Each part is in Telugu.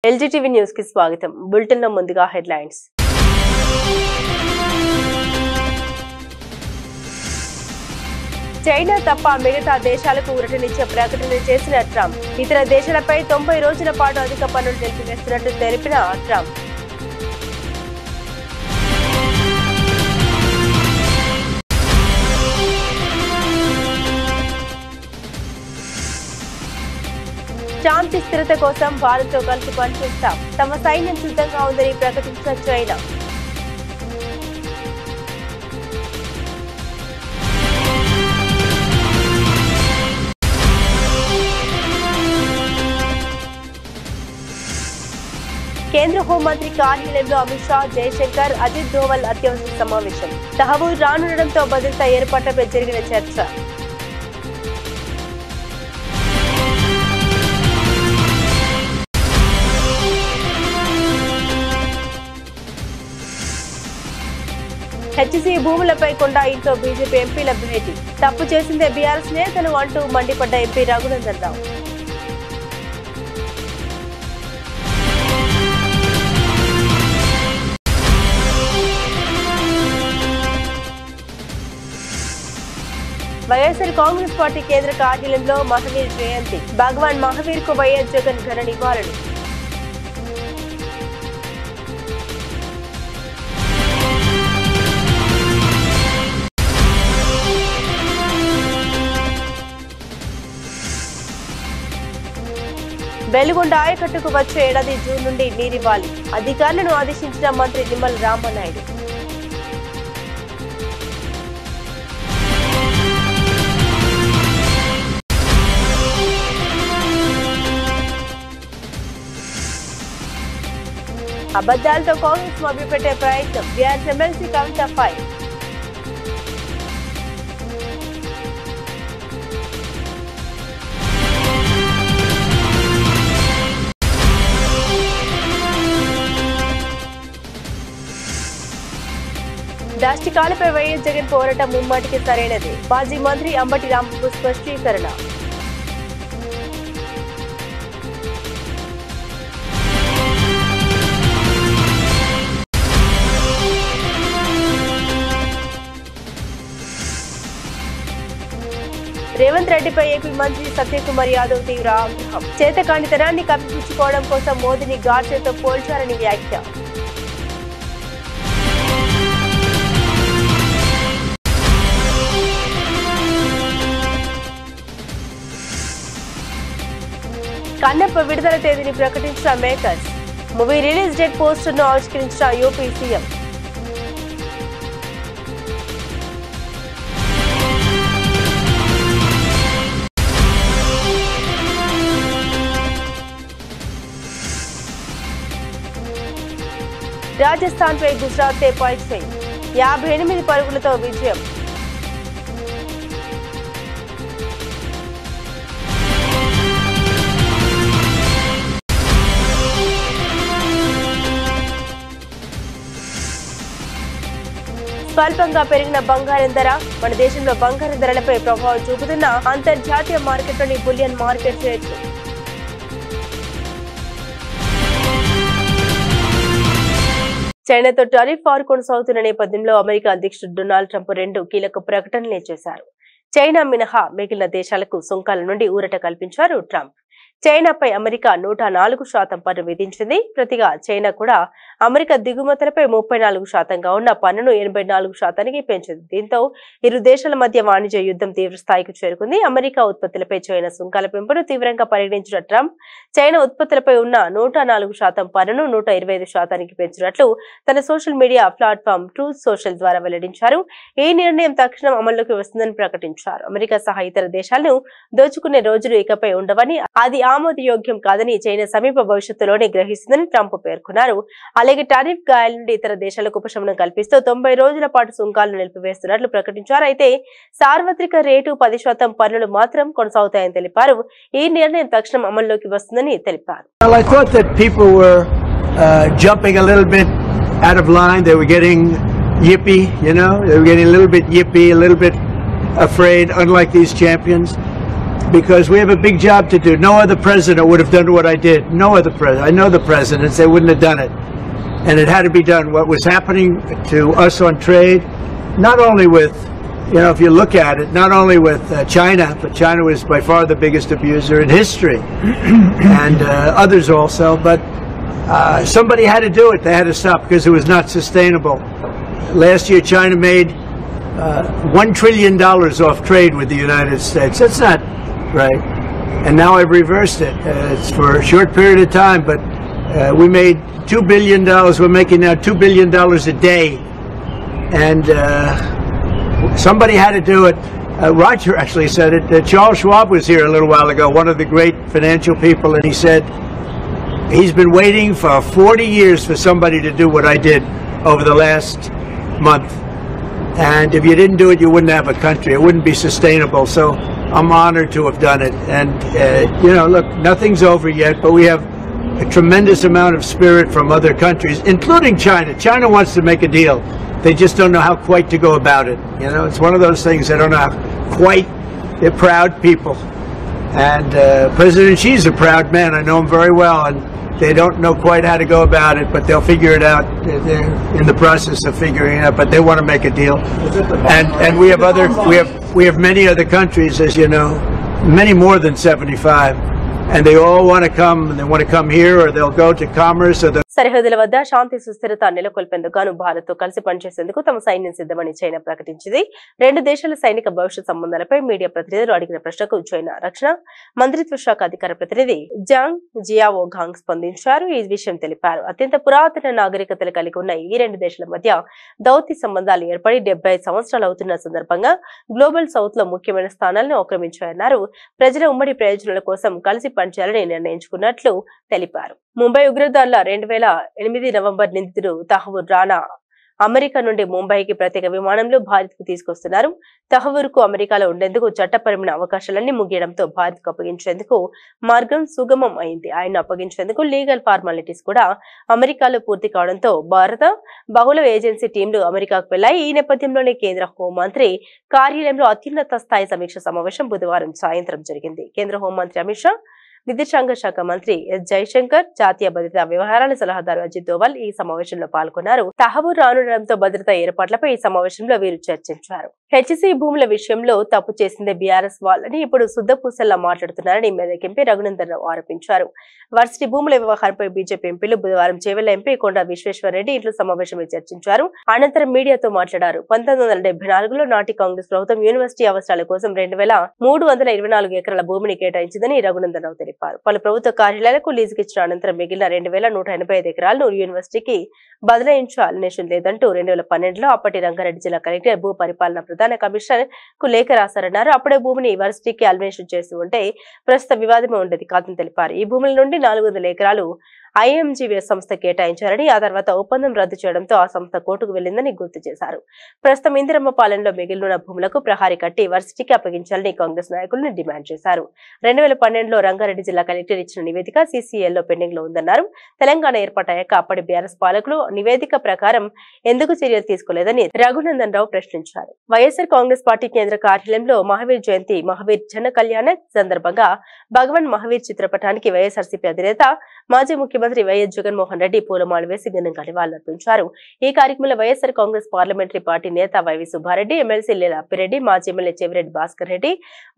ఎల్జీటీవీ న్యూస్ కి స్వాగతం. బులెటిన్ లో ముందుగా హెడ్లైన్స్. చైనా తప్ప మిగతా దేశాలకు ఊరటనిచ్చే ప్రకటన చేసిన ట్రంప్. ఇతర దేశాలపై 90 రోజుల పాటు అధిక పన్నులు నిలిపివేస్తున్నట్టు తెలిపిన ట్రంప్. శాంతి స్థిరత కోసం భారత్తో కలిసి పనిచేస్తాం. తమ సైన్యం సిద్ధంగా ఉందని ప్రకటించిన చైనా. కేంద్ర హోంమంత్రి కార్యాలయంలో అమిత్ షా, జయశంకర్, అజిత్ దోవల్ అత్యవసర సమావేశం. తహబూర్ రానుండడంతో భద్రతా ఏర్పాట్లపై జరిగిన చర్చ. హెచ్సీ భూములపై కొండా ఇంట్లో బీజేపీ ఎంపీల భేటీ. తప్పు చేసిందే బీఆర్ఎస్ నేతలు అంటూ మండిపడ్డ ఎంపీ రఘునందన్ రావు. వైఎస్ఆర్ కాంగ్రెస్ పార్టీ కేంద్ర కార్యాలయంలో మహావీర్ జయంతి. భగవాన్ మహావీర్ కు వైఎస్ జగన్ ఘన నివాళులు. వెలుగొండ ఆయకట్టుకు వచ్చే ఏడాది జూన్ నుండి నీరివ్వాలి. అధికారులను ఆదేశించిన మంత్రి నిమ్మల రామనాయుడు. అబద్దాలతో కాంగ్రెస్ మభ్యపెట్టే ప్రయత్నం. బీఆర్ఎస్ ఎమ్మెల్సీ కవిత ఫైర్. దాష్టికాలపై వైఎస్ జగన్ పోరాటం ముమ్మాటికి సరైనది. మాజీ మంత్రి అంబటి రాంబాబు స్పష్టీకరణ. రేవంత్ రెడ్డిపై ఏపీ మంత్రి సత్యకుమార్ యాదవ్ తీవ్ర ఆగ్రహం. చేతకానితనాన్ని కప్పిపుచ్చుకోవడం కోసం మోదీని గాడ్సేతో పోల్చారని వ్యాఖ్య. కన్నప్ప విడుదల తేదీని ప్రకటించిన makers. Movie release date poster ను ఆవిష్కరించిన యూపీ సీఎం. రాజస్థాన్ పై గుజరాత్ పైచేయి. 58 పరుగులతో విజయం. స్వల్పంగా పెరిగిన బంగారం ధర. మన దేశంలో బంగారం ధరలపై ప్రభావం చూపుతున్న అంతర్జాతీయ మార్కెట్లోని బులియన్ మార్కెట్ రేట్లు. చైనాతో టారిఫ్ వార్ కొనసాగుతున్న నేపథ్యంలో అమెరికా అధ్యక్షుడు డొనాల్డ్ ట్రంప్ 2 కీలక ప్రకటనలు చేశారు. చైనా మినహా మిగిలిన దేశాలకు సుంకాల నుండి ఊరట కల్పించారు ట్రంప్. చైనాపై అమెరికా 104% పన్ను విధించింది. ప్రతిగా చైనా కూడా అమెరికా దిగుమతులపై 34%గా ఉన్న పన్నును 84%కి పెంచింది. దీంతో ఇరు దేశాల మధ్య వాణిజ్య యుద్ధం తీవ్ర స్థాయికి చేరుకుంది. అమెరికా ఉత్పత్తులపై చైనా సుంకాల పెంపును తీవ్రంగా పరిగణించిన ట్రంప్ చైనా ఉత్పత్తులపై ఉన్న 104% పన్నును 125%కి పెంచినట్లు తన social media platform truth social ద్వారా వెల్లడించారు. ఈ నిర్ణయం తక్షణం అమల్లోకి వస్తుందని ప్రకటించారు. అమెరికా సహా ఇతర దేశాలను దోచుకునే రోజులు ఇకపై ఉండవని, అది ఆమోదయోగ్యం కాదని చైనా సమీప భవిష్యత్తులోనే గ్రహిస్తుందని ట్రంప్ పేర్కొన్నారు. అలాగే టారిఫ్ గాయాల నుండి ఇతర దేశాలకు ఉపశమనం కల్పిస్తూ 90 రోజుల పాటు సుంకాలను నిలిపివేస్తున్నట్లు ప్రకటించారు. అయితే సార్వత్రిక రేటు 10% పన్నులు మాత్రం కొనసాగుతాయని తెలిపారు. ఈ నిర్ణయం తక్షణం అమల్లోకి వస్తుందని తెలిపారు. I thought that people were jumping a little bit out of line. They were getting yippy, they were getting a little bit yippy, a little bit afraid, unlike these champions. because we have a big job to do. No other president would have done what I did. No other president. I know the presidents, they wouldn't have done it. And it had to be done. What was happening to us on trade, not only with, if you look at it, not only with China, but China was by far the biggest abuser in history, and others also, but somebody had to do it. They had to stop because it was not sustainable. Last year, China made $1 trillion off trade with the United States. That's not right. And now I've reversed it. It's for a short period of time, but we made $2 billion. We're making now $2 billion a day. And somebody had to do it. Roger actually said it. Charles Schwab was here a little while ago, one of the great financial people, and he said he's been waiting for 40 years for somebody to do what I did over the last month. And if you didn't do it, you wouldn't have a country. It wouldn't be sustainable. So I'm honored to have done it. And, look, nothing's over yet, but we have a tremendous amount of spirit from other countries, including China. China wants to make a deal. They just don't know how quite to go about it. It's one of those things. They don't know how quite. They're proud people. And President Xi's a proud man. I know him very well. And they don't know quite how to go about it, but they'll figure it out. They're in the process of figuring it out, but they want to make a deal. And we have many other countries, as you know, many more than 75. And they all want to come, and they want to come here, or they'll go to commerce, or సరిహద్దుల వద్ద శాంతి సుస్థిరత నెలకొల్పేందుకు గాను భారత్తో కలిసి పనిచేసేందుకు తమ సైన్యం సిద్ధమని చైనా ప్రకటించింది. రెండు దేశాల సైనిక భవిష్యత్ సంబంధాలపై మీడియా ప్రతినిధులు అడిగిన ప్రశ్నకు చైనా రక్షణ మంత్రిత్వ శాఖ అధికార ప్రతినిధి జాంగ్ జియావో గాంగ్ స్పందించారు. ఈ విషయం తెలిపారు. అత్యంత పురాతన నాగరికతలు కలిగి ఉన్న ఈ రెండు దేశాల మధ్య దౌత్య సంబంధాలు ఏర్పడి 75 సంవత్సరాలు అవుతున్న సందర్భంగా గ్లోబల్ సౌత్ లో ముఖ్యమైన స్థానాలను ఆక్రమించాయన్నారు. ప్రజల ఉమ్మడి ప్రయోజనాల కోసం కలిసి పనిచేయాలని నిర్ణయించుకున్నట్లు తెలిపారు. ముంబై ఉగ్రదాడుల 2008 నవంబర్ నిందితుడు తహవూర్ రానా అమెరికా నుండి ముంబైకి ప్రత్యేక విమానంలో భారత్ కు తీసుకొస్తున్నారు. తహవూర్ కు అమెరికాలో ఉండేందుకు చట్టపరమైన అవకాశాలన్నీ ముగియడంతో భారత్ కు అప్పగించేందుకు మార్గం సుగమం అయింది. ఆయన అప్పగించేందుకు లీగల్ ఫార్మాలిటీస్ కూడా అమెరికాలో పూర్తి కావడంతో భారత బహుళ ఏజెన్సీ టీంలు అమెరికాకు వెళ్లాయి. ఈ నేపథ్యంలోనే కేంద్ర హోంమంత్రి కార్యాలయంలో అత్యున్నత స్థాయి సమీక్ష సమావేశం బుధవారం సాయంత్రం జరిగింది. కేంద్ర హోంమంత్రి అమిత్ షా, విదేశాంగ శాఖ మంత్రి ఎస్ జైశంకర్, జాతీయ భద్రతా వ్యవహారాల సలహాదారు అజిత్ దోవల్ ఈ సమావేశంలో పాల్గొన్నారు. తహవూర్ రానుండడంతో భద్రతా ఏర్పాట్లపై ఈ సమావేశంలో వీరు చర్చించారు. హెచ్సీ భూముల విషయంలో తప్పు చేసిందే బీఆర్ఎస్ వాళ్ళని ఇప్పుడు శుద్ధపూసల్లా మాట్లాడుతున్నారని మెదక్ ఎంపీ రఘునందన్ రావు ఆరోపించారు. వర్సిటీ భూముల వ్యవహారంపై బీజేపీ ఎంపీలు బుధవారం చేవెళ్ల ఎంపీ కొండ విశ్వేశ్వరరెడ్డి ఇంట్లో సమావేశంలో చర్చించారు. అనంతరం మీడియాతో మాట్లాడారు. 1974లో నాటి కాంగ్రెస్ ప్రభుత్వం యూనివర్సిటీ అవసరాల కోసం 2324 ఎకరాల భూమిని కేటాయించిందని రఘునందన్ రావు తెలిపారు. పలు ప్రభుత్వ కార్యాలయాలకు లీజుకి ఇచ్చిన అనంతరం మిగిలిన 2185 ఎకరాలను యూనివర్సిటీకి బదలాయించాలనే లేదంటూ 2012లో అప్పటి రంగారెడ్డి జిల్లా కలెక్టర్ భూ పరిపాలన ప్రధాన కమిషనర్ కు లేఖ రాశారన్నారు. అప్పుడే భూమిని యూనివర్సిటీకి అల్మినేషన్ చేసి ఉంటే ప్రస్తుత వివాదమే ఉండేది కాదని తెలిపారు. ఈ భూముల నుండి 400 ఎకరాలు ఐఎంజీ సంస్థ కేటాయించారని, ఆ తర్వాత ఒప్పందం రద్దు చేయడంతో ఆ సంస్థ కోర్టుకు వెళ్లిందని గుర్తు చేశారు. ప్రస్తుతం ఇందిరమ్మ పాలనలో మిగిలిన భూములకు ప్రహారీ కట్టి వర్సిటీకి అప్పగించాలని కాంగ్రెస్ నాయకులను డిమాండ్ చేశారు. 2012లో రంగారెడ్డి జిల్లా కలెక్టర్ ఇచ్చిన నివేదిక సీసీఎల్లో పెండింగ్ లో ఉందన్నారు. తెలంగాణ ఏర్పాటయ్యాక అప్పటి బీఆర్ఎస్ పాలకులు నివేదిక ప్రకారం ఎందుకు చర్యలు తీసుకోలేదని రఘునందన్ రావు ప్రశ్నించారు. వైఎస్ఆర్ కాంగ్రెస్ పార్టీ కేంద్ర కార్యాలయంలో మహావీర్ జయంతి మహావీర్ జన కళ్యాణ సందర్భంగా భగవాన్ మహావీర్ చిత్రపటానికి వైఎస్ఆర్సీపీ అధినేత మాజీ ముఖ్యమంత్రి వైఎస్ జగన్మోహన్ రెడ్డి పూలమాల వేసి ఘనంగా నివాళులర్పించారు. ఈ కార్యక్రమంలో వైఎస్ఆర్ కాంగ్రెస్ పార్లమెంటరీ పార్టీ నేత వైవి సుబ్బారెడ్డి, ఎమ్మెల్సీ లీలా అప్పిరెడ్డి, మాజీ ఎమ్మెల్యే చెవిరెడ్డి భాస్కర్ రెడ్డి,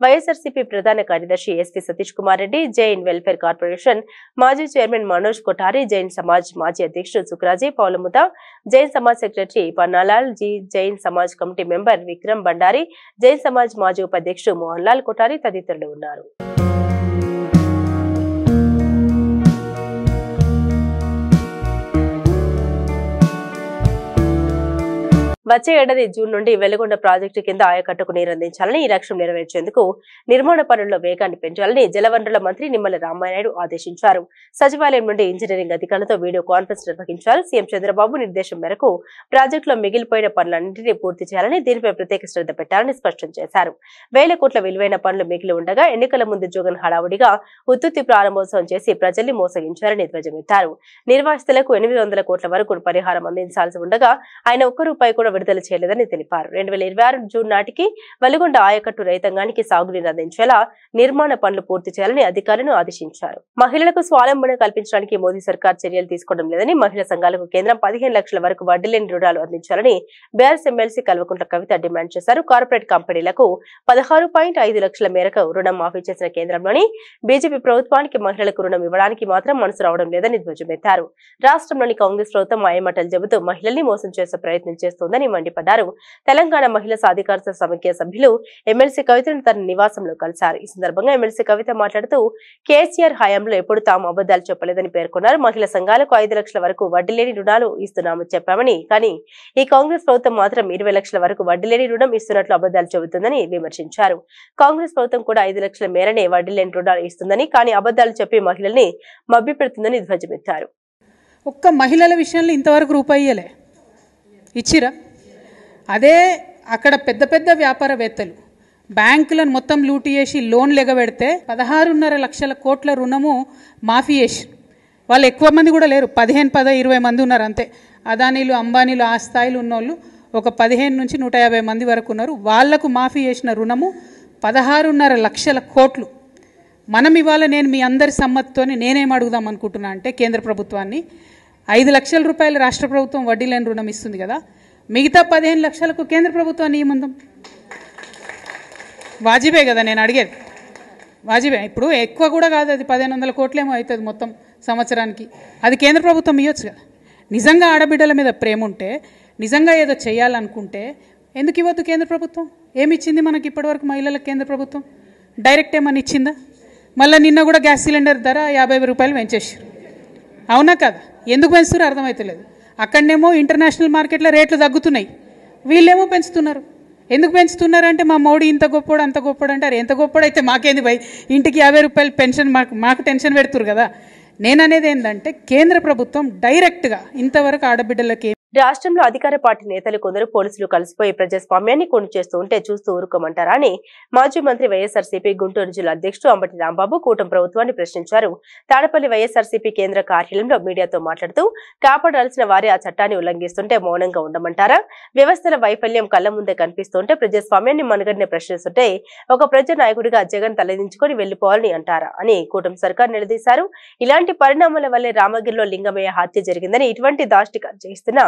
వైఎస్ఆర్సీపీ ప్రధాన కార్యదర్శి SP Satish Kumar Reddy, Jain welfare corporation మాజీ చైర్మన్ మనోజ్ కొఠారి, జైన్ సమాజ్ మాజీ అధ్యక్షుడు Sukraji Paulamutha, Jain Samaj secretary Pannalal ji, Jain Samaj committee member Vikram Bandari, Jain Samaj మాజీ ఉపాధ్యక్షుడు మోహన్ లాల్ కొఠారి తదితరులు ఉన్నారు. వచ్చే ఏడాది జూన్ నుండి వెలుగొండ ప్రాజెక్టు కింద ఆయకట్టుకు నీరందించాలని, ఈ లక్ష్యం నెరవేర్చేందుకు నిర్మాణ పనుల్లో వేగాన్ని పెంచాలని జలవనరుల మంత్రి నిమ్మల రామానాయుడు ఆదేశించారు. సచివాలయం నుండి ఇంజనీరింగ్ అధికారులతో వీడియో కాన్ఫరెన్స్ నిర్వహించారు. సీఎం చంద్రబాబు నిర్దేశం మేరకు ప్రాజెక్టులో మిగిలిపోయిన పనులన్నింటినీ పూర్తి చేయాలని, దీనిపై ప్రత్యేక శ్రద్ధ పెట్టాలని స్పష్టం చేశారు. 1000 కోట్ల విలువైన పనులు మిగిలి ఉండగా ఎన్నికల ముందు జగన్ హడావుడిగా ఉత్తుత్తి ప్రారంభోత్సవం చేసి ప్రజల్ని మోసగించారని ధ్వజమెత్తారు. నిర్వాసితులకు 800 కోట్ల వరకు పరిహారం అందించాల్సి ఉండగా ఆయన ఒక్క రూపాయి కూడా విడుదల చేయలేదని తెలిపారు. 2026 జూన్ నాటికి వెలుగొండ ఆయకట్టు రైతాంగానికి సాగునీరు అందించేలా నిర్మాణ పనులు పూర్తి చేయాలని అధికారులను ఆదేశించారు. మహిళలకు స్వావలంబన కల్పించడానికి మోదీ సర్కార్ చర్యలు తీసుకోవడం లేదని, మహిళా సంఘాలకు కేంద్రం 15 లక్షల వరకు వడ్డీ లేని రుణాలు అందించాలని BRS MLC Kalvakuntla Kavitha demand చేశారు. కార్పొరేట్ కంపెనీలకు 16.5 లక్షల మేరకు రుణం మాఫీ చేసిన కేంద్రంలోని బీజేపీ ప్రభుత్వానికి మహిళలకు రుణం ఇవ్వడానికి మాత్రం మనసు రావడం లేదని ధ్వజమెత్తారు. రాష్ట్రంలోని కాంగ్రెస్ ప్రభుత్వం మాయమాటలు చెబుతూ మహిళల్ని మోసం చేసే ప్రయత్నం చేస్తోందని మండిపడ్డారు. తెలంగాణ మహిళా సాధికారత సమైక్య సభ్యులు ఎమ్మెల్సీ కవితను తన నివాసంలో కలిశారు. ఈ సందర్భంగా ఎమ్మెల్సీ కవిత మాట్లాడుతూ కేసీఆర్ హయాంలో ఎప్పుడు తాము అబద్దాలు చెప్పలేదని పేర్కొన్నారు. మహిళా సంఘాలకు 5 లక్షల వరకు వడ్డీ లేని రుణాలు ఇస్తున్నామని చెప్పామని, కానీ ఈ కాంగ్రెస్ ప్రభుత్వం మాత్రం 20 లక్షల వరకు వడ్డీ లేని రుణం ఇస్తున్నట్లు అబద్దాలు చెబుతుందని విమర్శించారు. కాంగ్రెస్ ప్రభుత్వం కూడా 5 లక్షల మేరనే వడ్డీ లేని రుణాలు ఇస్తుందని, కానీ అబద్దాలు చెప్పి మహిళల్ని మభ్యపెడుతుందని ధ్వజమెత్తారు. ఒక్క మహిళల విషయంలో ఇంతవరకు రూపాయి ఇయ్యలే, ఇచ్చిరా? అదే అక్కడ పెద్ద పెద్ద వ్యాపారవేత్తలు బ్యాంకులను మొత్తం లూటీ చేసి లోన్లు ఎగబెడితే 16.5 లక్షల కోట్ల రుణము మాఫీ చేసి, వాళ్ళు ఎక్కువ మంది కూడా లేరు, 15-20 మంది ఉన్నారు అంతే. అదానీలు అంబానీలు ఆ స్థాయిలో ఉన్నోళ్ళు ఒక 15 నుంచి 150 మంది వరకు ఉన్నారు. వాళ్లకు మాఫీ చేసిన రుణము 16.5 లక్షల కోట్లు. మనం ఇవాళ నేను మీ అందరి సమ్మతితో నేనేం అడుగుదాం అనుకుంటున్నా అంటే, కేంద్ర ప్రభుత్వాన్ని 5 లక్షల రూపాయలు రాష్ట్ర ప్రభుత్వం వడ్డీ లేని రుణం ఇస్తుంది కదా, మిగతా 15 లక్షలకు కేంద్ర ప్రభుత్వాన్ని ఏముందాం? వాజిబే కదా నేను అడిగేది, వాజిబే. ఇప్పుడు ఎక్కువ కూడా కాదు, అది 1500 కోట్లేమో అవుతుంది మొత్తం సంవత్సరానికి. అది కేంద్ర ప్రభుత్వం ఇవ్వచ్చు కదా. నిజంగా ఆడబిడ్డల మీద ప్రేమ ఉంటే, నిజంగా ఏదో చేయాలనుకుంటే ఎందుకు ఇవ్వద్దు కేంద్ర ప్రభుత్వం? ఏమి ఇచ్చింది మనకి ఇప్పటివరకు మహిళలకు కేంద్ర ప్రభుత్వం? డైరెక్ట్ ఏమని ఇచ్చిందా? మళ్ళీ నిన్న కూడా గ్యాస్ సిలిండర్ ధర 50 రూపాయలు పెంచేసారు, అవునా కదా? ఎందుకు పెంచుతారో అర్థమవుతలేదు. అక్కడనేమో ఇంటర్నేషనల్ మార్కెట్లో రేట్లు తగ్గుతున్నాయి, వీళ్ళేమో పెంచుతున్నారు. ఎందుకు పెంచుతున్నారంటే మా మోడీ ఇంత గొప్పోడు అంత గొప్పోడు అంటారు. ఎంత గొప్పోడైతే మాకేంది భయ్, ఇంటికి 50 రూపాయలు పెన్షన్ మాకు టెన్షన్ పెడుతురు కదా. నేననేది ఏంటంటే, కేంద్ర ప్రభుత్వం డైరెక్ట్గా ఇంతవరకు ఆడబిడ్డలకి రాష్ట్రంలో అధికార పార్టీ నేతలు కొందరు పోలీసులు కలిసిపోయి ప్రజాస్వామ్యాన్ని కొను చేస్తూ ఉంటే చూస్తూ ఊరుకోమంటారా అని మాజీ మంత్రి వైఎస్ఆర్సీపీ గుంటూరు జిల్లా అధ్యక్షుడు అంబటి రాంబాబు కూటమి ప్రభుత్వాన్ని ప్రశ్నించారు. తాడపల్లి వైఎస్ఆర్సీపీ కేంద్ర కార్యాలయంలో మీడియాతో మాట్లాడుతూ, కాపాడాల్సిన వారే ఆ చట్టాన్ని ఉల్లంఘిస్తుంటే మౌనంగా ఉండమంటారా? వ్యవస్థల వైఫల్యం కళ్ల ముందే కనిపిస్తుంటే ప్రజాస్వామ్యాన్ని మనుగడని ప్రశ్నిస్తుంటే ఒక ప్రజా నాయకుడిగా జగన్ తలదించుకొని వెళ్లిపోవాలని అంటారా అని కూటమి సర్కార్ నిలదీశారు. ఇలాంటి పరిణామాల వల్లే రామగిరిలో లింగమయ్య హత్య జరిగిందని, ఇటువంటి దాష్టిక చేస్తున్న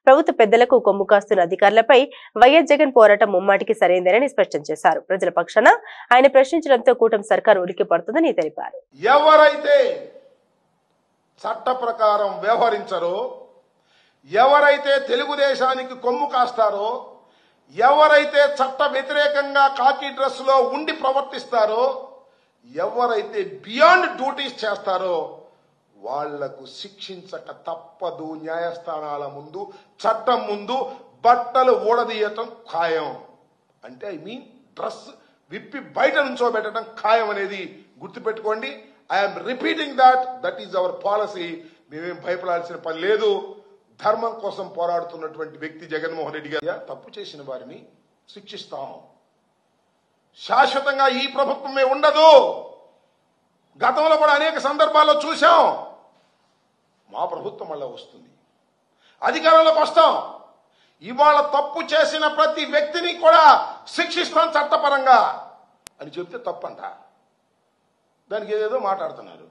ప్రభుత్వ పెద్దలకు కొమ్ము కాస్తున్న అధికారులపై వైఎస్ జగన్ పోరాటం ముమ్మాటికి సరైందేనని స్పష్టం చేశారు. ప్రజల పక్షాన ఆయన ప్రశ్నించడంతో కూటమి సర్కారు ఉలిక్కి పడుతుందని తెలిపారు. ఎవరైతే చట్ట ప్రకారం వ్యవహరించరో, ఎవరైతే తెలుగుదేశానికి కొమ్ము కాస్తారో, ఎవరైతే చట్ట వ్యతిరేకంగా కాకి డ్రెస్ లో ఉండి ప్రవర్తిస్తారో, ఎవరైతే బియాండ్ డ్యూటీస్ చేస్తారో వాళ్లకు శిక్షించక తప్పదు. న్యాయస్థానాల ముందు, చట్టం ముందు బట్టలు ఊడదీయటం ఖాయం. అంటే ఐ మీన్ డ్రెస్ విప్పి బయట నుంచోబెట్టడం ఖాయం అనేది గుర్తుపెట్టుకోండి. I'm repeating that is our policy. మేమేం భయపడాల్సిన పని లేదు. ధర్మం కోసం పోరాడుతున్నటువంటి వ్యక్తి జగన్మోహన్ రెడ్డి గారు. తప్పు చేసిన వారిని శిక్షిస్తాం. శాశ్వతంగా ఈ ప్రభుత్వమే ఉండదు. గతంలో కూడా అనేక సందర్భాల్లో చూశాం. మా ప్రభుత్వం మళ్ళా వస్తుంది, అధికారంలోకి వస్తాం. ఇవాళ తప్పు చేసిన ప్రతి వ్యక్తిని కూడా శిక్షిస్తాం చట్టపరంగా అని చెప్తే తప్పంట. దానికి ఏదేదో మాట్లాడుతున్నారు.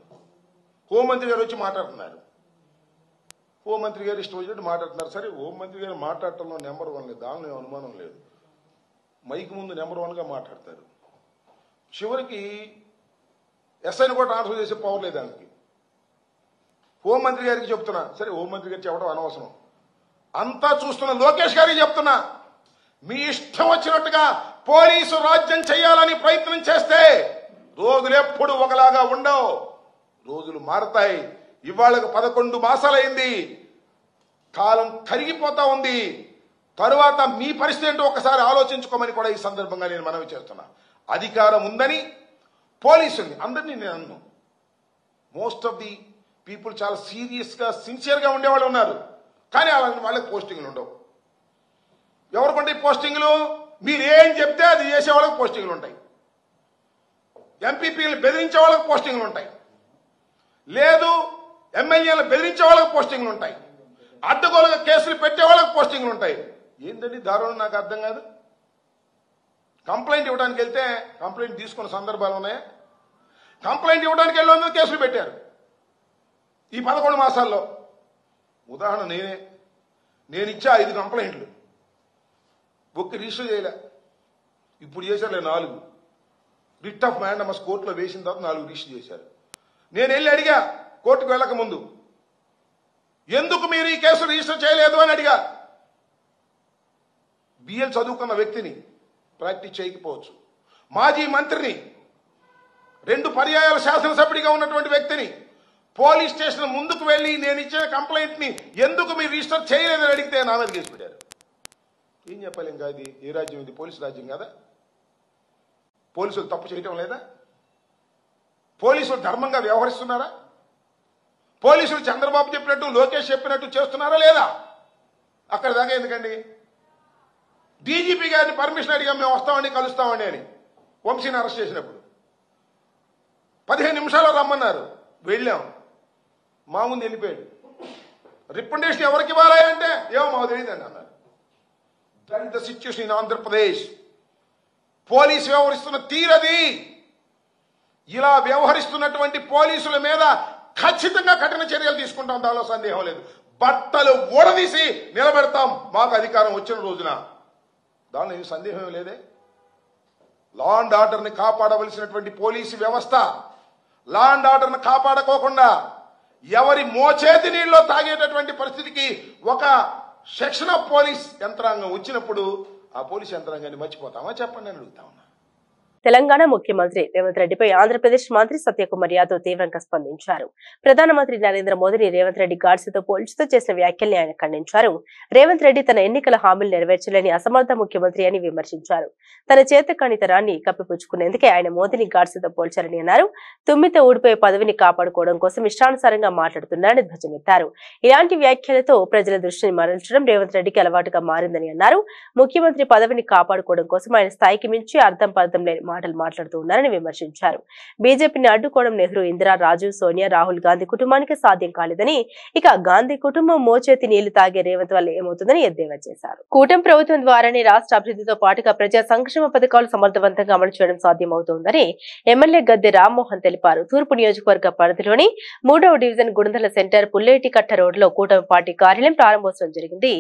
హోంమంత్రి గారు వచ్చి మాట్లాడుతున్నారు. హోంమంత్రి గారు ఇష్టం వచ్చినట్టు మాట్లాడుతున్నారు. సరే, హోంమంత్రి గారు మాట్లాడటంలో నెంబర్ 1 లేదు, దానిలో అనుమానం లేదు. మైక్ ముందు నెంబర్ 1గా మాట్లాడతారు. చివరికి ఎస్ఐని కూడా ట్రాన్స్ఫర్ చేసే పవర్ లేదు దానికి. హోంమంత్రి గారికి చెప్తున్నా, సరే హోంమంత్రి గారికి చెప్పడం అనవసరం, అంతా చూస్తున్న లోకేష్ గారికి చెప్తున్నా, మీ ఇష్టం వచ్చినట్టుగా పోలీసు రాజ్యం చేయాలని ప్రయత్నం చేస్తే రోజులు ఎప్పుడు ఒకలాగా ఉండవు. రోజులు మారతాయి. ఇవాళకు 11 మాసాలైంది. కాలం కరిగిపోతా ఉంది. తరువాత మీ పరిస్థితి ఏంటో ఒకసారి ఆలోచించుకోమని కూడా ఈ సందర్భంగా నేను మనవి చేస్తున్నా. అధికారం ఉందని పోలీసుని అందరినీ నేను అన్నాను. మోస్ట్ ఆఫ్ ది పీపుల్ చాలా సీరియస్ గా, సిన్సియర్ గా ఉండేవాళ్ళు ఉన్నారు. కానీ అలాంటి వాళ్ళకి పోస్టింగ్లు ఉండవు. ఎవరికంటే పోస్టింగ్లు? మీరు ఏం చెప్తే అది చేసే వాళ్ళకి పోస్టింగ్లు ఉంటాయి. ఎంపీపీలు బెదిరించే వాళ్ళకి పోస్టింగ్లు ఉంటాయి. లేదు, ఎమ్మెల్యేలు బెదిరించే వాళ్ళకి పోస్టింగ్లు ఉంటాయి. అడ్డగోలుగా కేసులు పెట్టే వాళ్ళకి పోస్టింగ్లు ఉంటాయి. ఏంటండి దారుణం నాకు అర్థం కాదు. కంప్లైంట్ ఇవ్వడానికి వెళ్తే కంప్లైంట్ తీసుకున్న సందర్భాలు ఉన్నాయా? కంప్లైంట్ ఇవ్వడానికి వెళ్ళి కేసులు పెట్టారు ఈ 11 మాసాల్లో. ఉదాహరణ నేను ఇచ్చా 5 కంప్లైంట్లు, ఒక్క రిజిస్టర్ చేయలే. ఇప్పుడు చేశారులే 4. రిట్ ఆఫ్ మ్యాండమస్ కోర్టులో వేసిన తర్వాత 4 రిజిస్టర్ చేశారు. నేను వెళ్ళి అడిగా కోర్టుకు వెళ్ళక ముందు, ఎందుకు మీరు ఈ కేసు రిజిస్టర్ చేయలేదు అని అడిగా. బిఎల్ చదువుకున్న వ్యక్తిని, ప్రాక్టీస్ చేయకపోవచ్చు, మాజీ మంత్రిని, 2 పర్యాయాల శాసనసభ్యుడిగా ఉన్నటువంటి వ్యక్తిని పోలీస్ స్టేషన్ ముందుకు వెళ్లి నేను ఇచ్చిన కంప్లైంట్ ని ఎందుకు మీరు రిజిస్టర్ చేయలేదని అడిగితే నా మీద కేసు పెట్టారు. ఏం చెప్పాలి ఇంకా? ఇది ఏ రాజ్యం? ఇది పోలీసు రాజ్యం కదా? పోలీసులు తప్పు చేయటం లేదా? పోలీసులు ధర్మంగా వ్యవహరిస్తున్నారా? పోలీసులు చంద్రబాబు చెప్పినట్టు లోకేష్ చెప్పినట్టు చేస్తున్నారా లేదా? అక్కడ దాకా ఎందుకండి? డీజీపీ గారిని పర్మిషన్ అడిగా మేము వస్తామండి కలుస్తామండి అని వంశీని అరెస్ట్ చేసినప్పుడు 15 నిమిషాల్లో రమ్మన్నారు, వెళ్ళాం, మా ముందు వెళ్ళిపోయాడు. రికమెండేషన్ ఎవరికి ఇవ్వాలి అంటే ఏమో మాకు తెలియదండి అన్నారు. That the situation in Andhra Pradesh. Police వ్యవహరిస్తున్న తీరది. ఇలా వ్యవహరిస్తున్నటువంటి పోలీసుల మీద ఖచ్చితంగా కఠిన చర్యలు తీసుకుంటాం, దానిలో సందేహం లేదు. బట్టలు ఊడదీసి నిలబెడతాం మాకు అధికారం వచ్చిన రోజున, దానిలో ఏం సందేహం లేదే. లా అండ్ ఆర్డర్ని కాపాడవలసినటువంటి పోలీసు వ్యవస్థ లా అండ్ ఆర్డర్ని కాపాడుకోకుండా ఎవరి మోచేతి నీళ్ళలో తాగేటటువంటి పరిస్థితికి ఒక సెక్షన్ ఆఫ్ పోలీస్ యంత్రాంగం వచ్చినప్పుడు ఆ పోలీస్ యంత్రాంగాన్ని మర్చిపోతామా చెప్పండి అని అడుగుతా ఉన్నా. తెలంగాణ ముఖ్యమంత్రి రేవంత్ రెడ్డిపై ఆంధ్రప్రదేశ్ మంత్రి సత్యకుమార్ యాదవ్ తీవ్రంగా స్పందించారు. ప్రధానమంత్రి నరేంద్ర మోదీని రేవంత్ రెడ్డి గాడ్సేతో పోల్చుతూ చేసిన వ్యాఖ్యల్ని ఆయన ఖండించారు. రేవంత్ రెడ్డి తన ఎన్నికల హామీలు నెరవేర్చలేని అసమర్థ ముఖ్యమంత్రి అని విమర్శించారు. తన చేతకానితనాన్ని కప్పిపుచ్చుకునేందుకే ఆయన మోదీని గాడ్సేతో పోల్చారని అన్నారు. తుమ్మితో ఊడిపోయే పదవిని కాపాడుకోవడం కోసం ఇష్టానుసారంగా మాట్లాడుతున్నారని ధ్వజమెత్తారు. ఇలాంటి వ్యాఖ్యలతో ప్రజల దృష్టిని మరల్చడం రేవంత్ రెడ్డికి అలవాటుగా మారిందని అన్నారు. ముఖ్యమంత్రి పదవిని కాపాడుకోవడం కోసం ఆయన స్థాయికి మించి అర్థం పర్థం లేని మాటలు మాట్లాడుతూ ఉన్నారని విమర్శించారు. బీజేపీని అడ్డుకోవడం నెహ్రూ, ఇందిరా, రాజీవ్, సోనియా, రాహుల్ గాంధీ కుటుంబానికి సాధ్యం కాలేదని, ఇక గాంధీ కుటుంబం మోచేతి నీళ్లు తాగే రేవంత్ వల్ల ఏమవుతుందని ఎద్దేవా చేశారు. కూటమి ప్రభుత్వం ద్వారానే రాష్ట్ర అభివృద్ధితో పాటుగా ప్రజా సంక్షేమ పథకాలు సమర్థవంతంగా అమలు చేయడం సాధ్యమవుతోందని ఎమ్మెల్యే గద్దె రామ్మోహన్ తెలిపారు. తూర్పు నియోజకవర్గ పరిధిలోని 3వ డివిజన్ గుండెల సెంటర్ పుల్లేటికట్ట రోడ్లో కూటమి పార్టీ కార్యాలయం ప్రారంభోత్సవం జరిగింది.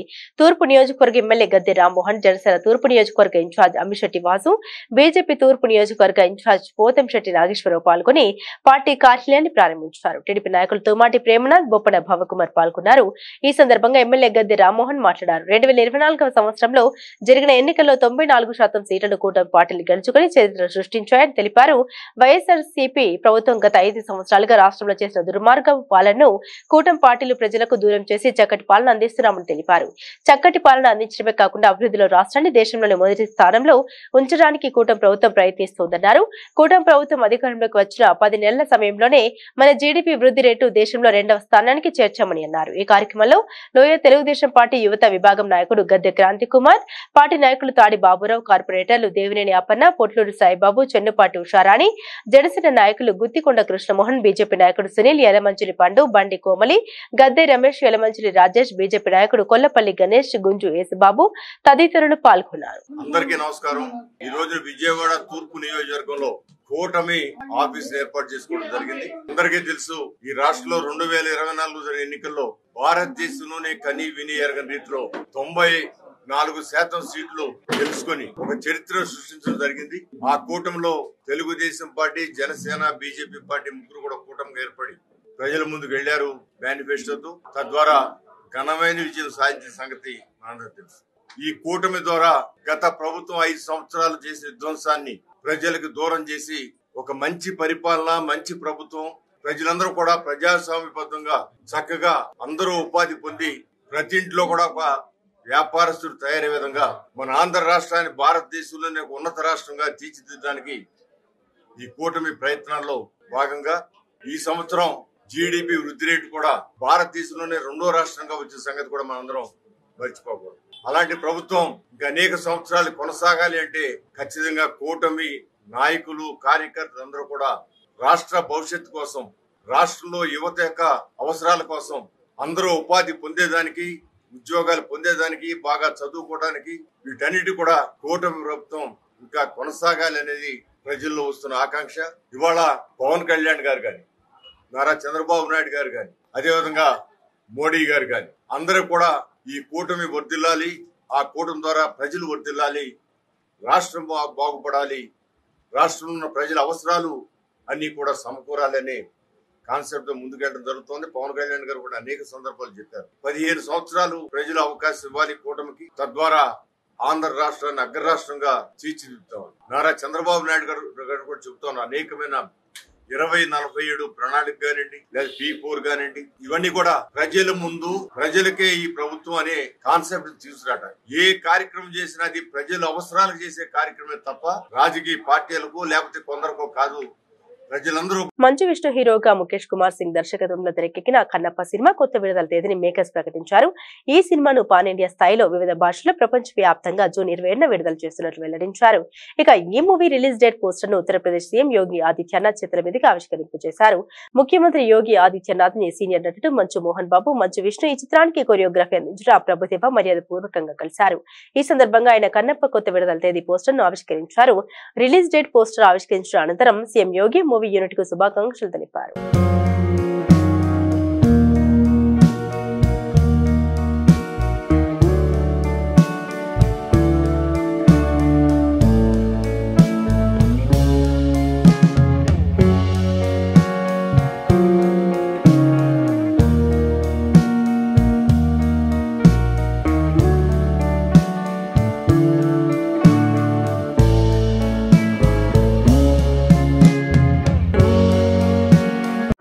తూర్పు నియోజకవర్గ ఎమ్మెల్యే గద్దె రామ్మోహన్, జనసేన తూర్పు నియోజకవర్గ ఇన్ఛార్జ్ అమ్మిశెట్టి వాసు, బీజేపీ తూర్పు నియోజకవర్గ ఇన్ఛార్జ్ పోతంశెట్టి నాగేశ్వరరావు పాల్గొని పార్టీ కార్యాలయాన్ని ప్రారంభించారు. టీడీపీ నాయకులు తోమాటి ప్రేమనాథ్, బొప్పన భవకుమార్ పాల్గొన్నారు. ఈ సందర్భంగా ఎమ్మెల్యే గద్దె రామ్మోహన్ మాట్లాడారు. 2024వ సంవత్సరంలో జరిగిన ఎన్నికల్లో 94% సీట్లను కూటమి పార్టీలు గెలుచుకుని చరిత్ర సృష్టించాయని తెలిపారు. వైఎస్ఆర్సీపీ ప్రభుత్వం గత 5 సంవత్సరాలుగా రాష్ట్రంలో చేసిన దుర్మార్గ పాలనను కూటమి పార్టీలు ప్రజలకు దూరం చేసి చక్కటి పాలన అందిస్తున్నామని తెలిపారు. చక్కటి పాలన అందించడమే కాకుండా అభివృద్ధిలో రాష్ట్రాన్ని దేశంలోని మొదటి స్థానంలో ఉంచడానికి కూటమి ప్రభుత్వం ప్రయత్నిస్తోందన్నారు. కూటమి ప్రభుత్వం అధికారంలోకి వచ్చిన 10 నెలల సమయంలోనే మన జీడీపీ వృద్ధి రేటు దేశంలో 2వ స్థానానికి చేర్చామని అన్నారు. ఈ కార్యక్రమంలో లోయ తెలుగుదేశం పార్టీ యువత విభాగం నాయకుడు గద్దె క్రాంతి కుమార్, పార్టీ నాయకులు తాడి బాబురావు, కార్పొరేటర్లు దేవినేని అప్పన్న, పొట్లూరు సాయిబాబు, చెన్నుపాటి ఉషారాణి, జనసేన నాయకులు గుత్తికొండ కృష్ణమోహన్, బీజేపీ నాయకుడు సునీల్, యలమంచిలి పండు, బండి కోమలి, గద్దె రమేష్, యలమంచిలి రాజేష్, బీజేపీ నాయకుడు కొల్లపల్లి గణేష్, గుంజు యేసుబాబు తదితరులు పాల్గొన్నారు. అందరికీ నమస్కారం. ఈ రోజు విజయవాడ తూర్పు నియోజకవర్గంలో కూటమి ఆఫీస్ ఏర్పాటు చేసుకోవడం జరిగింది. అందరికీ తెలుసు, ఈ రాష్ట్రంలో 2024 జరిగిన ఎన్నికల్లో భారతదేశంలోనే కని విని ఎరగని రీతిలో 94% సీట్లు గెలుచుకొని ఒక చరిత్ర సృష్టించడం జరిగింది. ఆ కూటమిలో Telugu Desam party, Janasena, BJP party ముగ్గురు కూడా కూటమిగా ఏర్పడి ప్రజల ముందుకు వెళ్లారు మేనిఫెస్టోతో. తద్వారా ఘనమైన విజయం సాధించిన సంగతి మనందరికీ తెలుసు. ఈ కూటమి ద్వారా గత ప్రభుత్వం 5 సంవత్సరాలు చేసిన విధ్వంసాన్ని ప్రజలకు దూరం చేసి ఒక మంచి పరిపాలన, మంచి ప్రభుత్వం, ప్రజలందరూ కూడా ప్రజాస్వామ్యబద్ధంగా చక్కగా అందరూ ఉపాధి పొంది ప్రతి ఇంట్లో కూడా ఒక వ్యాపారస్తుడు తయారయ్యే విధంగా మన ఆంధ్ర రాష్ట్రాన్ని భారతదేశంలోనే ఒక ఉన్నత రాష్ట్రంగా తీర్చిదిద్దడానికి ఈ కూటమి ప్రయత్నాల్లో భాగంగా ఈ సంవత్సరం జీడీపీ వృద్ధి రేటు కూడా భారతదేశంలోనే 2వ రాష్ట్రంగా వచ్చిన సంగతి కూడా మనందరం మర్చిపోకూడదు. అలాంటి ప్రభుత్వం ఇంకా అనేక సంవత్సరాలు కొనసాగాలి అంటే ఖచ్చితంగా కూటమి నాయకులు, కార్యకర్తలు అందరూ కూడా రాష్ట్ర భవిష్యత్తు కోసం, రాష్ట్రంలో యువత యొక్క అవసరాల కోసం, అందరూ ఉపాధి పొందేదానికి, ఉద్యోగాలు పొందేదానికి, బాగా చదువుకోవడానికి, వీటన్నిటి కూడా కూటమి ప్రభుత్వం ఇంకా కొనసాగాలి అనేది ప్రజల్లో వస్తున్న ఆకాంక్ష. ఇవాళ పవన్ కళ్యాణ్ గారు కానీ, నారా చంద్రబాబు నాయుడు గారు కానీ, అదేవిధంగా మోడీ గారు కానీ అందరూ కూడా ఈ కూటమి వర్ధిల్లాలి, ఆ కూటమి ద్వారా ప్రజలు వర్ధిల్లాలి, రాష్ట్రం బాగుపడాలి, రాష్ట్రంలో ఉన్న ప్రజల అవసరాలు అన్ని కూడా సమకూరాలనే కాన్సెప్ట్ ముందుకెళ్ళడం జరుగుతోంది. పవన్ కళ్యాణ్ గారు కూడా అనేక సందర్భాలు చెప్పారు. 15 సంవత్సరాలు ప్రజలు అవకాశం ఇవ్వాలి కూటమికి, తద్వారా ఆంధ్ర రాష్ట్రాన్ని అగ్ర రాష్ట్రంగా తీర్చిదిద్దుతాం. నారా చంద్రబాబు నాయుడు గారు కూడా చెబుతాను, అనేకమైన 2047 ప్రణాళిక కానివ్వండి, లేదా P4 కానివ్వండి, ఇవన్నీ కూడా ప్రజల ముందు ప్రజలకే ఈ ప్రభుత్వం అనే కాన్సెప్ట్ తీసుకురాట. ఏ కార్యక్రమం చేసినా అది ప్రజల అవసరాలకు చేసే కార్యక్రమే తప్ప రాజకీయ పార్టీలకు లేకపోతే కొందరికో కాదు. ప్రజలందరూ. మంచు విష్ణు హీరోగా ముఖేష్ కుమార్ సింగ్ దర్శకత్వంలో తెరకెక్కిన కన్నప్ప సినిమా కొత్త విడుదల తేదీని మేకర్స్ ప్రకటించారు. ఈ సినిమాను పాన్ ఇండియా స్థాయిలో వివిధ భాషల్లో ప్రపంచ వ్యాప్తంగా జూన్ 27న విడుదల చేస్తున్నట్లు వెల్లడించారు. ఇక ఈ మూవీ రిలీజ్ డేట్ పోస్టర్ ను ఉత్తరప్రదేశ్ సీఎం యోగి ఆదిత్యనాథ్ చేతుల మీదుగా ఆవిష్కరింపు చేశారు. ముఖ్యమంత్రి యోగి ఆదిత్యనాథ్ ని సీనియర్ నటుడు మంచు మోహన్ బాబు, మంచు విష్ణు ఈ చిత్రానికి కొరియోగ్రఫీ అందించిన ప్రభుదేవ మర్యాద పూర్వకంగా కలిశారు. ఈ సందర్భంగా ఆయన కన్నప్ప కొత్త విడుదల తేదీ పోస్టర్ ను ఆవిష్కరించారు. రిలీజ్ డేట్ పోస్టర్ ఆవిష్కరించిన అనంతరం సీఎం యోగి మూవీ యూనిట్ కు శుభాకాంక్షలు తెలిపారు.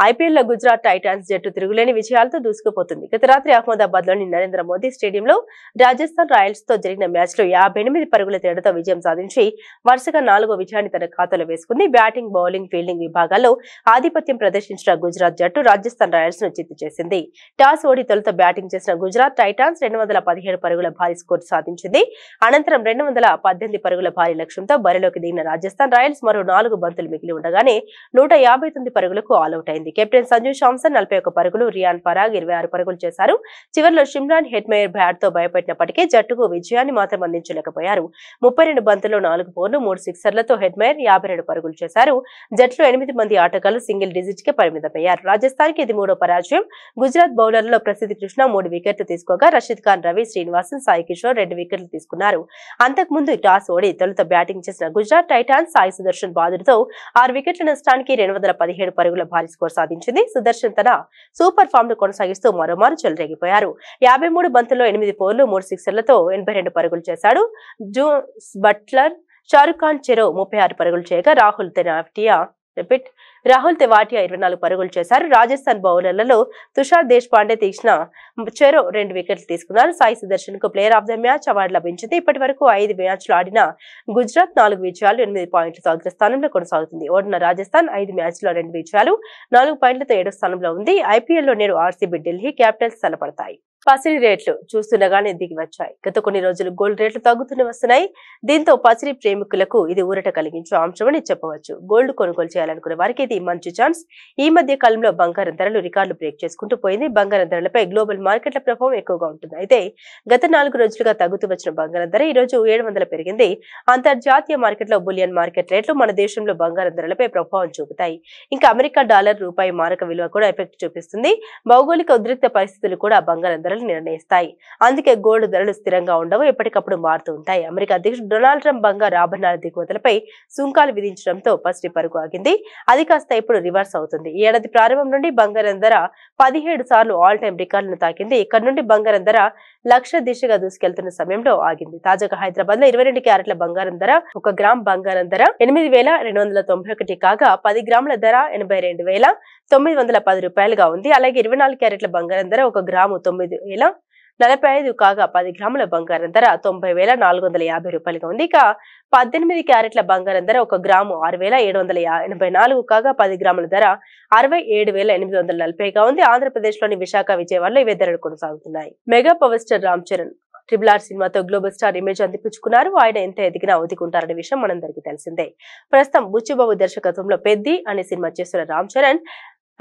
ఐపీఎల్ లో గుజరాత్ టైటాన్స్ జట్టు తిరుగులేని విజయాలతో దూసుకుపోతుంది. గత రాత్రి అహ్మదాబాద్ లోని నరేంద్ర మోదీ స్టేడియంలో రాజస్థాన్ రాయల్స్ తో జరిగిన మ్యాచ్ లో 58 పరుగుల తేడాతో విజయం సాధించి వరుసగా 4వ విజయాన్ని తన ఖాతాలో వేసుకుంది. బ్యాటింగ్, బౌలింగ్, ఫీల్డింగ్ విభాగాల్లో ఆధిపత్యం ప్రదర్శించిన గుజరాత్ జట్టు రాజస్థాన్ రాయల్స్ ను చిత్తు చేసింది. టాస్ ఓడి తొలుత బ్యాటింగ్ చేసిన గుజరాత్ టైటాన్స్ 217 పరుగుల భారీ స్కోర్ సాధించింది. అనంతరం 218 పరుగుల భారీ లక్ష్యంతో బరిలోకి దిగిన రాజస్థాన్ రాయల్స్ మరో 4 బంతులు మిగిలి ఉండగానే 159 పరుగులకు ఆల్అౌట్ అయింది. కెప్టెన్ సంజు శాంసన్ 41 పరుగులు, రియాన్ పరాగ్ 26 పరుగులు చేశారు. చివర్లో షిమ్రాన్ హెట్మేయర్ బ్యాట్ తో భయపెట్టినప్పటికీ జట్టుకు విజయాన్ని మాత్రం అందించలేకపోయారు. 32 బంతుల్లో 4 4లు, 3 సిక్సర్లతో హెట్మేయర్ 52 పరుగులు చేశారు. జట్టులో 8 మంది ఆటగాళ్లు సింగిల్ డిజిట్ కి పరిమితమయ్యారు. రాజస్థాన్ కి ఇది 3వ పరాజయం. గుజరాత్ బౌలర్లలో ప్రసిద్ధి కృష్ణ 3 వికెట్లు తీసుకోగా రషీద్ ఖాన్, రవి శ్రీనివాసన్, సాయి కిషోర్ 2 వికెట్లు తీసుకున్నారు. అంతకుముందు టాస్ ఓడి తొలుత బ్యాటింగ్ చేసిన గుజరాత్ టైటాన్స్ సాయి సుదర్శన్ బాదుడుతో 6 వికెట్ల నష్టానికి 217 పరుగుల భారీ స్కోర్ సాధించింది. సుదర్శన్ తన సూపర్ ఫామ్ ను కొనసాగిస్తూ మరోమారు చెలరేగిపోయారు. 53 బంతుల్లో 8 4లు, 3 సిక్సర్లతో 82 పరుగులు చేశాడు. జోస్ బట్లర్, షారుఖ్ ఖాన్ చెరో 36 పరుగులు చేయగా రాహుల్ తెవాటియా 24 పరుగులు చేశారు. రాజస్థాన్ బౌలర్లలో తుషార్ దేశ్ పాండే తీసిన చెరో 2 వికెట్లు తీసుకున్నారు. సాయి సుదర్శన్ కు player of the match award లభించింది. ఇప్పటి వరకు 5 మ్యాచ్లు ఆడిన గుజరాత్ 4 విజయాలు, 8 పాయింట్లతో అగ్రస్థానంలో కొనసాగుతుంది. ఓడిన రాజస్థాన్ 5 మ్యాచ్ల్లో 2 విజయాలు, 4 పాయింట్లతో 7వ స్థానంలో ఉంది. ఐపీఎల్ లో నేడు ఆర్సీబీ, ఢిల్లీ క్యాపిటల్స్ తలపడతాయి. పసిడి రేట్లు చూస్తుండగానే దిగి వచ్చాయి. గత కొన్ని రోజులు గోల్డ్ రేట్లు తగ్గుతూనే వస్తున్నాయి. దీంతో పసిడి ప్రేమికులకు ఇది ఊరట కలిగించే అంశమని చెప్పవచ్చు. గోల్డ్ కొనుగోలు చేయాలనుకునే వారికి ఇది మంచి ఛాన్స్. ఈ మధ్య కాలంలో బంగారం ధరలు రికార్డులు బ్రేక్ చేసుకుంటూ పోయింది. బంగారం ధరలపై గ్లోబల్ మార్కెట్ల ప్రభావం ఎక్కువగా ఉంటుంది. అయితే గత 4 రోజులుగా తగ్గుతూ వచ్చిన బంగారం ధర ఈ రోజు 700 పెరిగింది. అంతర్జాతీయ మార్కెట్లో బులియన్ మార్కెట్ రేట్లు మన దేశంలో బంగారం ధరలపై ప్రభావం చూపుతాయి. ఇంకా అమెరికా డాలర్, రూపాయి మారక విలువ కూడా ఎఫెక్ట్ చూపిస్తుంది. భౌగోళిక ఉద్రిక్త పరిస్థితులు కూడా బంగారం ధరలు నిర్ణయిస్తాయి. అందుకే గోల్డ్ ధరలు స్థిరంగా ఉండవు, ఎప్పటికప్పుడు మారుతూ ఉంటాయి. అమెరికా అధ్యక్షుడు డొనాల్డ్ ట్రంప్ బంగారు ఆభరణాల దిగుమతులపై సుంకాలు విధించడంతో పసిడి పరుగు ఆగింది. అది కాస్త ఇప్పుడు రివర్స్ అవుతుంది. ఈ ఏడాది ప్రారంభం నుండి బంగారం ధర 17 సార్లు ఆల్ టైమ్ రికార్డులను తాకింది. ఇక్కడ నుండి బంగారం ధర 1,00,000 దిశగా దూసుకెళ్తున్న సమయంలో ఆగింది. తాజాగా హైదరాబాద్ లో 22 క్యారెట్ల బంగారం ధర 1 గ్రామ్ బంగారం ధర 8,291 కాగా 10 గ్రాముల ధర 82,910 రూపాయలుగా ఉంది. అలాగే 24 క్యారెట్ల బంగారం ధర 1 గ్రాము 9,045 కాగా 10 గ్రాముల బంగారం ధర 90,450 రూపాయలుగా ఉంది. ఇక 18 క్యారెట్ల బంగారం ధర 1 గ్రాము 6,784 కాగా 10 గ్రాముల ధర 67,840గా ఉంది. ఆంధ్రప్రదేశ్ లోని విశాఖ, విజయవాడలో ఇవే ధరలు కొనసాగుతున్నాయి. Mega power star Ram Charan RRR సినిమాతో గ్లోబల్ స్టార్ ఇమేజ్ అందిపుచ్చుకున్నారు. ఆయన ఎంత ఎదిగినా ఒదిగుంటారనే విషయం మనందరికీ తెలిసిందే. ప్రస్తుతం బుచ్చిబాబు దర్శకత్వంలో పెద్ది అనే సినిమా చేస్తున్న రామ్ చరణ్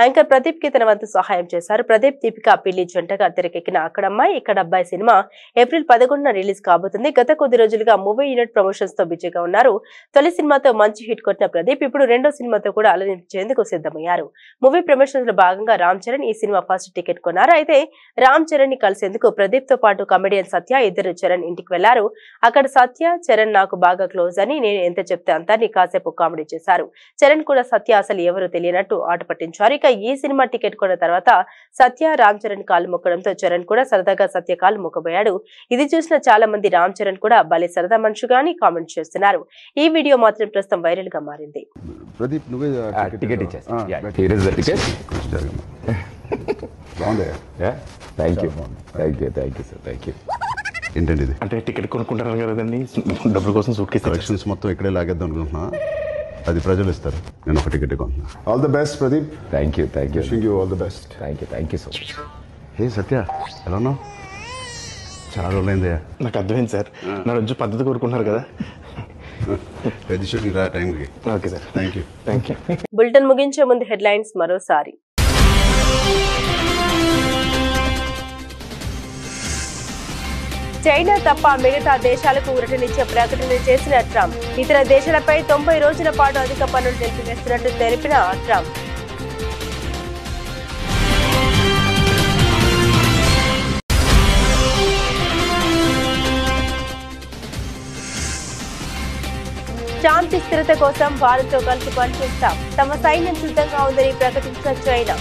యాంకర్ ప్రదీప్ కి తన వంతు సహాయం చేశారు. ప్రదీప్, దీపిక పిల్లి జంటగా తెరకెక్కిన అక్కడమ్మాయి ఇక్కడ అబ్బాయి సినిమా ఏప్రిల్ 11న రిలీజ్ కాబోతుంది. గత కొద్ది రోజులుగా మూవీ యూనిట్ ప్రమోషన్స్ తో బిజీగా ఉన్నారు. తొలి సినిమాతో మంచి హిట్ కొట్టిన ప్రదీప్ ఇప్పుడు రెండో సినిమాతో కూడా అలరించేందుకు సిద్ధమయ్యారు. మూవీ ప్రమోషన్స్ లో భాగంగా రామ్ చరణ్ ఈ సినిమా ఫస్ట్ టికెట్ కొన్నారు. అయితే రామ్ చరణ్ ని కలిసేందుకు ప్రదీప్ తో పాటు కమెడియన్ సత్య ఇద్దరు చరణ్ ఇంటికి వెళ్లారు. అక్కడ సత్య, చరణ్ నాకు బాగా క్లోజ్ అని, నేను ఎంత చెప్తే అంతా కాసేపు కామెడీ చేశారు. చరణ్ కూడా సత్య అసలు ఎవరు తెలియనట్టు ఆట పట్టించారు. ఇక ఈ సినిమా టికెట్ కొన్న తర్వాత సత్య, రామ్ చరణ్ కాలు మొక్కడంతో చరణ్ కూడా సరదాగా సత్య కాలు మొక్కబోయాడు. ఇది చూసిన చాలా మంది రామ్ చరణ్ కూడా భలే సరదా మనుషుగాని కామెంట్ చేస్తున్నారు. ఈ వీడియో మాత్రం ప్రస్తుతం వైరల్ గా మారింది. ప్రదీప్ నువ్వే టికెట్ ఇచ్చేస్తా. Here is the ticket. బాగుంది. Thank you sir, thank you. ఏంటండి ఇది? అంటే టికెట్ కొనుక్కుంటారు కదండి, డబ్బుల కోసం సూట్ కేసు కలెక్షన్స్ మొత్తం ఇక్కడే లాగేద్దాం అనుకుంటున్నా. అది ప్రజలు ఇస్తారు, నేను ఒక టికెట్ కొంటున్నా. All the best Pradeep. Thank you. Wishing you all the best. Thank you so much. Hey Satya, ఎలా ఉన్నావు? చాలా రోజులైందయ్యా. నాకు అర్థమైంది సార్, నా రోజు పద్ధతి కోరుకుంటున్నారు కదా. పెద్ద షూటింగ్ రా టైంకి. Okay sir, thank you. Bulletin ముగించే ముందు హెడ్లైన్స్ మరోసారి. చైనా తప్ప మిగతా దేశాలకు ఊరటనిచ్చే ప్రకటన చేసిన ట్రంప్, ఇతర దేశాలపై 90 రోజుల పాటు అధిక పన్నులు నిలిపివేస్తున్నట్టు తెలిపిన ట్రంప్. శాంతి స్థిరత కోసం భారత్తో కలిసి పనిచేస్తాం, తమ సైన్యం సిద్ధంగా ఉందని ప్రకటించిన చైనా.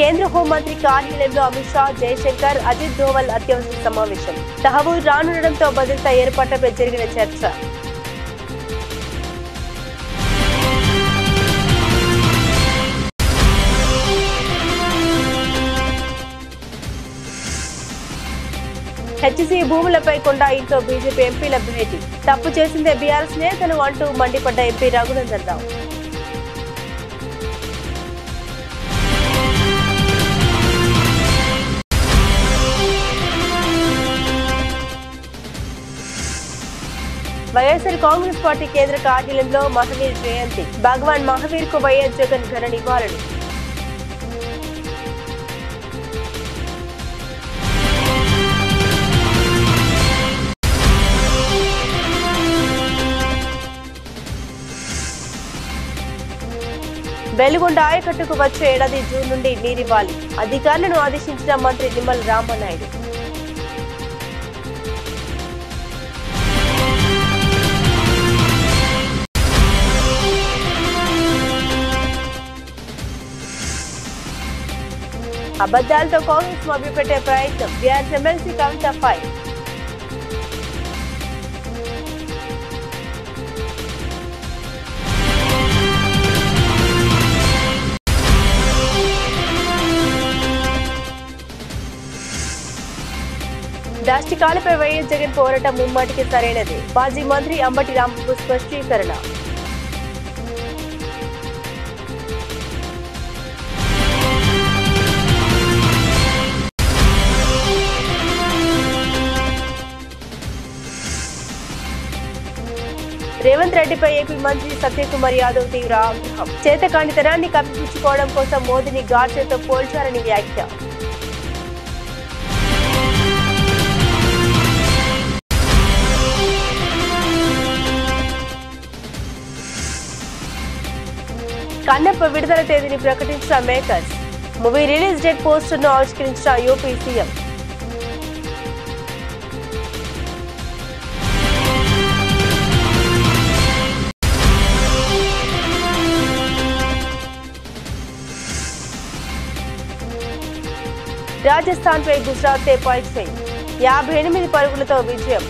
కేంద్ర హోంమంత్రి కార్యాలయంలో అమిత్ షా, జయశంకర్, అజిత్ దోవల్ అత్యవసర సమావేశం. తహవూర్ రానుండడంతో భద్రతా ఏర్పాట్లపై జరిగిన చర్చ. హెచ్సీ భూములపై కొండా ఇంట్లో బీజేపీ ఎంపీల భేటీ. తప్పు చేసిందే బీఆర్ఎస్ నేతలు అంటూ మండిపడ్డ ఎంపీ రఘునందన్ రావు. వైఎస్ఆర్ కాంగ్రెస్ పార్టీ కేంద్ర కార్యాలయంలో మహావీర్ జయంతి. భగవాన్ మహావీర్ కు వైఎస్ జగన్ ఘన నివాళులు. వెలుగొండ ఆయకట్టుకు వచ్చే ఏడాది జూన్ నుండి నీరివ్వాలి, అధికారులను ఆదేశించిన మంత్రి నిమ్మల రామనాయుడు. అబద్దాలతో కాంగ్రెస్ మభ్యపెట్టే ప్రయత్నం, బీఆర్ఎస్ ఎమ్మెల్సీ కవిత ఫైర్. దాష్టికాలపై వైఎస్ జగన్ పోరాటం ముమ్మాటికి సరైనది, మాజీ మంత్రి అంబటి రాంబాబు స్పష్టీకరణ. రేవంత్ రెడ్డిపై ఏపీ మంత్రి సత్యకుమార్ యాదవ్ తీవ్ర ఆగ్రహం. చేతకానితనాన్ని కప్పిపుచ్చుకోవడం కోసం మోదీని గాడ్సేతో పోల్చారని వ్యాఖ్య. కన్నప్ప విడుదల తేదీని ప్రకటించిన మేకర్స్. మూవీ రిలీజ్ డేట్ పోస్టర్ను ఆవిష్కరించిన యూపీ సీఎం. రాజస్థాన్ పై గుజరాత్ పాయింట్ 58 పరుగులతో విజయం.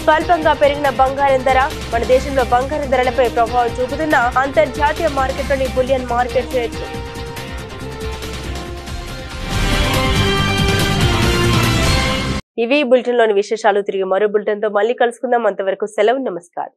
స్వల్పంగా పెరిగిన బంగారం ధర. మన దేశంలో బంగారం ధరలపై ప్రభావం చూపుతున్న అంతర్జాతీయ మార్కెట్లోని బులియన్ మార్కెట్ రేట్లు. ఇవి బులెటిన్ లోని విశేషాలు. తిరిగి మరో బులెటిన్ తో మళ్ళీ కలుసుకుందాం. అంతవరకు సెలవు. నమస్కారం.